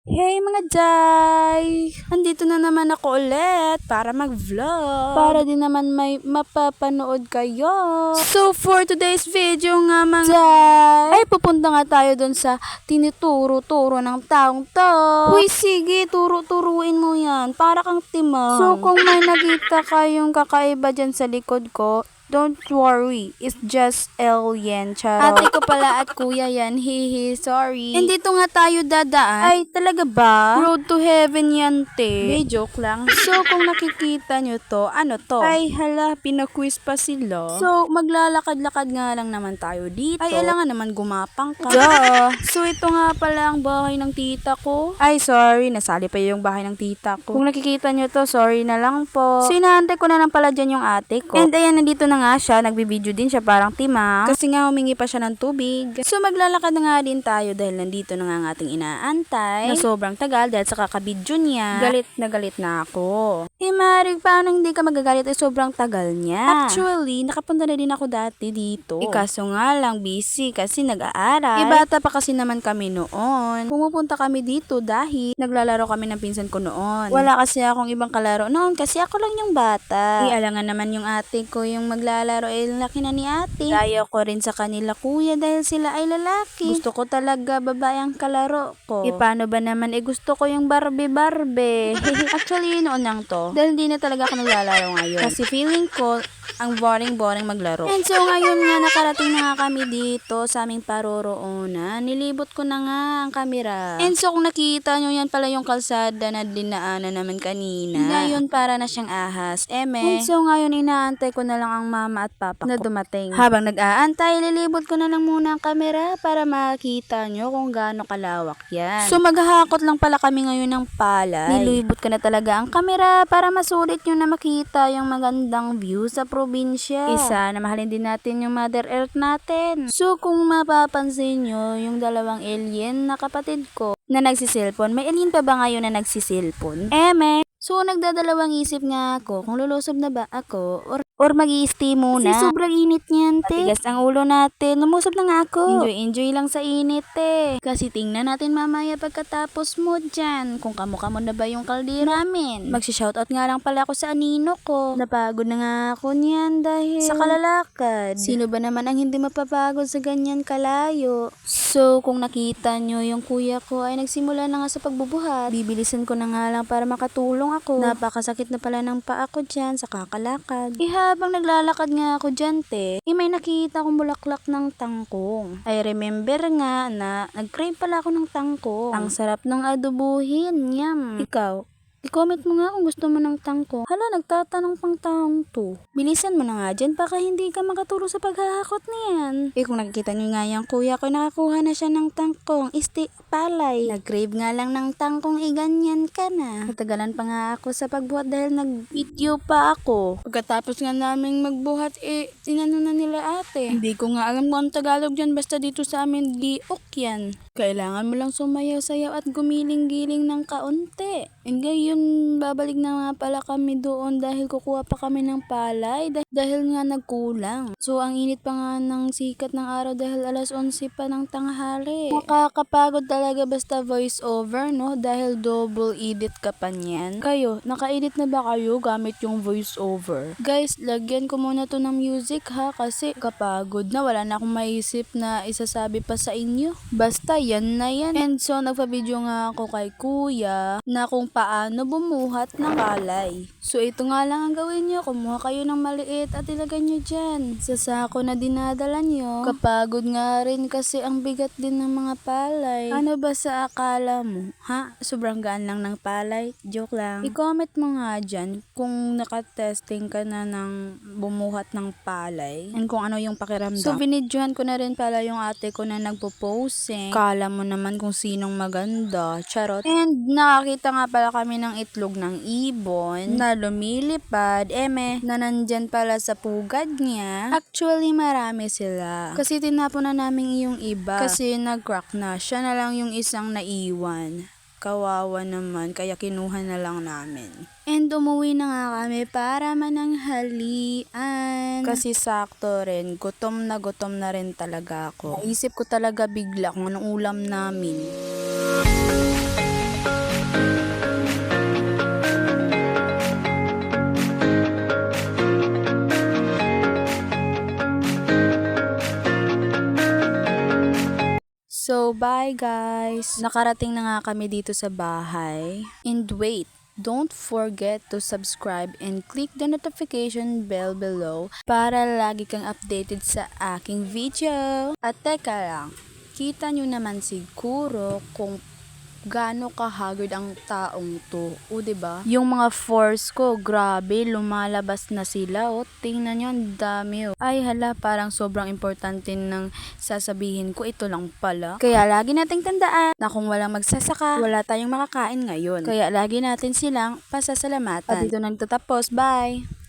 Hey mga Jai! Andito na naman ako ulit para mag-vlog. Para din naman may mapapanood kayo. So for today's video nga mga Jai, ay pupunta nga tayo dun sa tinuturo-turo ng taong to. Uy sige, turo-turuin mo yan. Para kang timang. So kung may nakita kayong kakaiba dyan sa likod ko, don't worry, it's just alien, charot. Ate ko pala at kuya yan, hihi, sorry. And dito nga tayo dadaan. Ay, talaga ba? Road to heaven yan, te. Hey, joke lang. So, kung nakikita nyo to, ano to? Ay, hala, pinaquiz pa sila. So, maglalakad-lakad nga lang naman tayo dito. Ay, alangan naman gumapang ka. Duh. So, ito nga pala ang bahay ng tita ko. Ay, sorry, nasali pa yung bahay ng tita ko. Kung nakikita nyo to, sorry na lang po. So, inaantay ko na lang pala dyan yung ate ko. And ayan, nandito na nga siya, nagbibideo din siya parang tima. Kasi nga humingi pa siya ng tubig. So maglalakad na nga din tayo dahil nandito na nga ang ating inaantay. Na sobrang tagal dahil sa kakabidyo niya. Galit na ako. Marig, paano hindi ka magagalit ay sobrang tagal niya? Actually, nakapunta na din ako dati dito. Kaso nga lang busy kasi nag-aaral. Bata pa kasi naman kami noon. Pumupunta kami dito dahil naglalaro kami ng pinsan ko noon. Wala kasi akong ibang kalaro noon kasi ako lang yung bata. Alangan naman yung ate ko yung maglalaro ay laki na ni ate. Daya ko rin sa kanila kuya dahil sila ay lalaki. Gusto ko talaga babae ang kalaro ko. Paano ba naman gusto ko yung Barbie. Actually noon lang to. Dahil hindi na talaga ako naglalaro ngayon. Kasi feeling ko ang boring maglaro. And so ngayon nga nakarating na nga kami dito sa aming paroroonan. Nilibot ko na nga ang kamera. And so kung nakita nyo yan pala yung kalsada na dinaanan naman kanina. Ngayon para na siyang ahas. And so ngayon inaantay ko na lang ang mama at papa ko na dumating. Habang nag-aantay, lilibot ko na lang muna ang kamera para makita nyo kung gaano kalawak yan. So maghahakot lang pala kami ngayon ng palay. Nilibot ko na talaga ang kamera para masulit nyo na makita yung magandang view sa probinsya. Isa na mahalin din natin yung Mother Earth natin. So kung mapapansin nyo, yung dalawang alien na kapatid ko na nagsiselfon, may alien pa ba ngayon na nagsiselfon? So nagdadalawang isip nga ako kung lulusob na ba ako or mag-i-stay muna. Kasi sobrang init niyan, te. Matigas ang ulo natin. Lumusob na nga ako. Enjoy lang sa init, te. Kasi tingnan natin mamaya pagkatapos mo dyan. Kung kamo-kamo na ba yung kaldero namin. Magsi-shoutout nga lang pala ako sa anino ko. Napagod na nga ako niyan dahil sa kalalakad. Sino ba naman ang hindi mapapagod sa ganyan kalayo? So, kung nakita nyo, yung kuya ko ay nagsimula na nga sa pagbubuhat. Bibilisan ko na nga lang para makatulong ako. Napakasakit na pala ng paa ko dyan sa kakalakad. Habang naglalakad nga ako dyan, te, may nakita akong bulaklak ng tangkong. I remember nga na nag-crave pala ako ng tangkong. Ang sarap ng adobuhin, yum. Ikaw, i-comment mo nga kung gusto mo ng tangkong. Hala, nagtatanong pang taong to. Bilisan mo na nga dyan, baka hindi ka makaturo sa paghahakot niyan. Kung nakikita nyo nga yung kuya ko, nakakuha na siya ng tangkong. Palay. Nag-crave nga lang ng tangkong, ganyan ka na. Natagalan pa nga ako sa pagbuhat dahil nag-video pa ako. Pagkatapos nga namin magbuhat, sinano na nila ate. Hindi ko nga alam kung ang Tagalog dyan, basta dito sa amin, giok yan. Kailangan mo lang sumayaw-sayaw at gumiling-giling ng kaunti. And ngayon, babalik na nga pala kami doon dahil kukuha pa kami ng palay dahil nga nagkulang. So, ang init pa nga ng sikat ng araw dahil alas 11 pa ng tanghali. Nakakapagod talaga basta voice over, no? Dahil double edit ka pa niyan. Kayo, naka-edit na ba kayo gamit yung voice over? Guys, lagyan ko muna to ng music ha kasi kapagod na. Wala na akong maisip na isasabi pa sa inyo. Basta yan na yan. And so, nagpa-video nga ako kay kuya na kung paano bumuhat ng palay. So, ito nga lang ang gawin nyo. Kumuha kayo ng maliit at ilagay nyo dyan sa sako na dinadala nyo. Kapagod nga rin kasi ang bigat din ng mga palay. Ano ba sa akala mo? Ha? Sobrang gaan lang ng palay? Joke lang. I-comment mo nga dyan kung nakatesting ka na ng bumuhat ng palay and kung ano yung pakiramdam. So, binidyohan ko na rin pala yung ate ko na nagpo-posing. Kala mo naman kung sinong maganda. Charot. And nakakita nga pala kami ng itlog ng ibon na lumilipad. Na nandyan pala sa pugad niya. Actually, marami sila. Kasi tinapon na namin yung iba. Kasi nag-crack na. Siya na lang yung isang naiwan. Kawawa naman, kaya kinuha na lang namin. And umuwi na nga kami para mananghalian. Kasi sakto rin, gutom na rin talaga ako. Naisip ko talaga bigla kung anong ulam namin. So, bye guys! Nakarating na nga kami dito sa bahay. And wait, don't forget to subscribe and click the notification bell below para lagi kang updated sa aking video. At teka lang, kita nyo naman siguro kung gaano ka-haggard ang taong to. O, diba? Yung mga force ko, grabe, lumalabas na sila. O, tingnan nyo, ang dami. O. Ay, hala, parang sobrang importante ng sasabihin ko. Ito lang pala. Kaya lagi nating tandaan na kung walang magsasaka, wala tayong makakain ngayon. Kaya lagi natin silang pasasalamatan. At dito nagtatapos. Bye!